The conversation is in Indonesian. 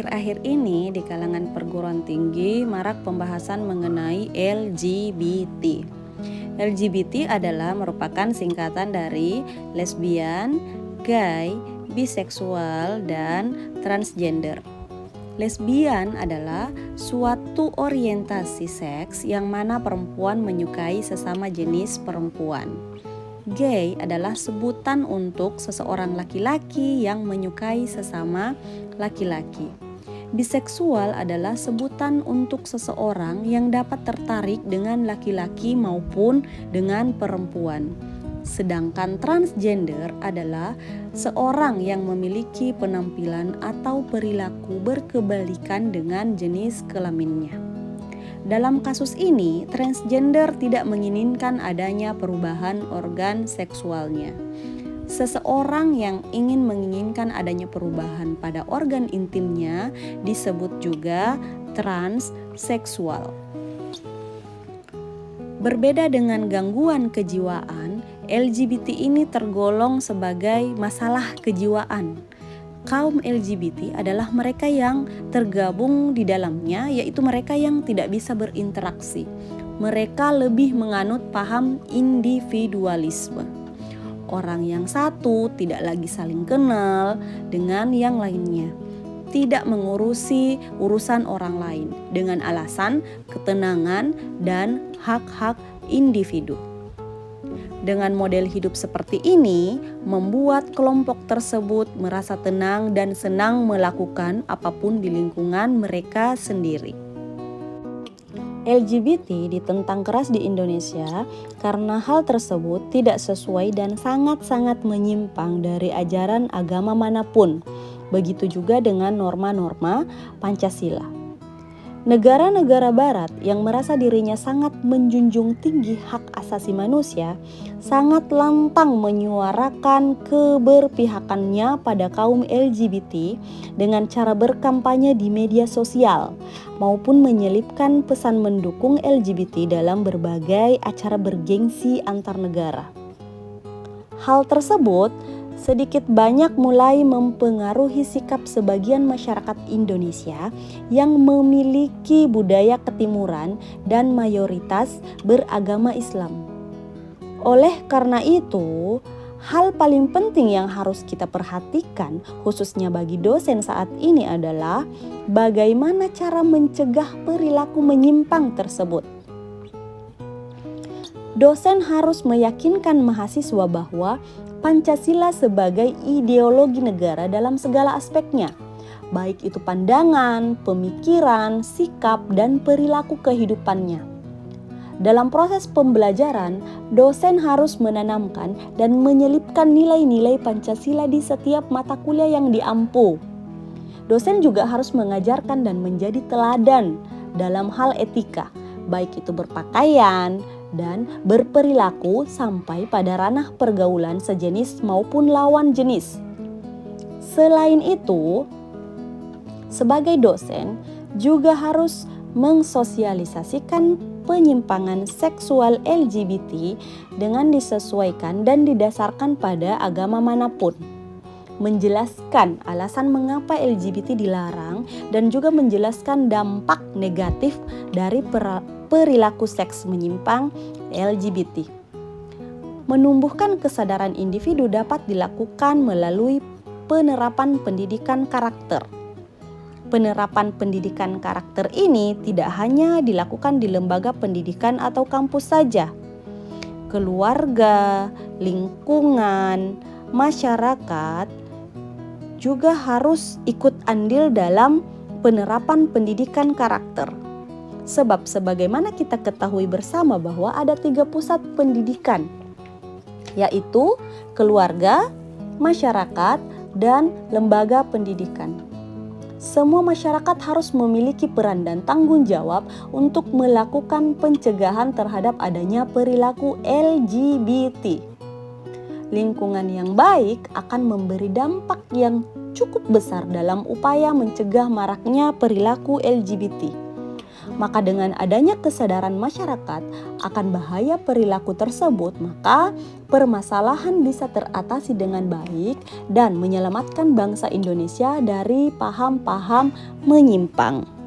Akhir-akhir ini di kalangan perguruan tinggi marak pembahasan mengenai LGBT. LGBT adalah merupakan singkatan dari lesbian, gay, biseksual, dan transgender. Lesbian adalah suatu orientasi seks yang mana perempuan menyukai sesama jenis perempuan. Gay adalah sebutan untuk seseorang laki-laki yang menyukai sesama laki-laki. Biseksual adalah sebutan untuk seseorang yang dapat tertarik dengan laki-laki maupun dengan perempuan. Sedangkan transgender adalah seorang yang memiliki penampilan atau perilaku berkebalikan dengan jenis kelaminnya. Dalam kasus ini, transgender tidak menginginkan adanya perubahan organ seksualnya. Seseorang yang menginginkan adanya perubahan pada organ intimnya disebut juga transseksual. Berbeda dengan gangguan kejiwaan, LGBT ini tergolong sebagai masalah kejiwaan. Kaum LGBT adalah mereka yang tergabung di dalamnya, yaitu mereka yang tidak bisa berinteraksi. Mereka lebih menganut paham individualisme. Orang yang satu tidak lagi saling kenal dengan yang lainnya, tidak mengurusi urusan orang lain dengan alasan ketenangan dan hak-hak individu. Dengan model hidup seperti ini, membuat kelompok tersebut merasa tenang dan senang melakukan apapun di lingkungan mereka sendiri. LGBT ditentang keras di Indonesia karena hal tersebut tidak sesuai dan sangat-sangat menyimpang dari ajaran agama manapun. Begitu juga dengan norma-norma Pancasila. Negara-negara barat yang merasa dirinya sangat menjunjung tinggi hak asasi manusia sangat lantang menyuarakan keberpihakannya pada kaum LGBT dengan cara berkampanye di media sosial maupun menyelipkan pesan mendukung LGBT dalam berbagai acara bergengsi antar negara. Hal tersebut sedikit banyak mulai mempengaruhi sikap sebagian masyarakat Indonesia yang memiliki budaya ketimuran dan mayoritas beragama Islam. Oleh karena itu, hal paling penting yang harus kita perhatikan khususnya bagi dosen saat ini adalah bagaimana cara mencegah perilaku menyimpang tersebut. Dosen harus meyakinkan mahasiswa bahwa Pancasila sebagai ideologi negara dalam segala aspeknya, baik itu pandangan, pemikiran, sikap, dan perilaku kehidupannya. Dalam proses pembelajaran, dosen harus menanamkan dan menyelipkan nilai-nilai Pancasila di setiap mata kuliah yang diampu. Dosen juga harus mengajarkan dan menjadi teladan dalam hal etika, baik itu berpakaian dan berperilaku sampai pada ranah pergaulan sejenis maupun lawan jenis. Selain itu, sebagai dosen juga harus mensosialisasikan penyimpangan seksual LGBT dengan disesuaikan dan didasarkan pada agama manapun. Menjelaskan alasan mengapa LGBT dilarang dan juga menjelaskan dampak negatif dari perilaku seks menyimpang LGBT. Menumbuhkan kesadaran individu dapat dilakukan melalui penerapan pendidikan karakter. Penerapan pendidikan karakter ini tidak hanya dilakukan di lembaga pendidikan atau kampus saja. Keluarga, lingkungan, masyarakat juga harus ikut andil dalam penerapan pendidikan karakter. Sebab sebagaimana kita ketahui bersama bahwa ada 3 pusat pendidikan, yaitu keluarga, masyarakat, dan lembaga pendidikan. Semua masyarakat harus memiliki peran dan tanggung jawab untuk melakukan pencegahan terhadap adanya perilaku LGBT. Lingkungan yang baik akan memberi dampak yang cukup besar dalam upaya mencegah maraknya perilaku LGBT. Maka dengan adanya kesadaran masyarakat akan bahaya perilaku tersebut, maka permasalahan bisa teratasi dengan baik dan menyelamatkan bangsa Indonesia dari paham-paham menyimpang.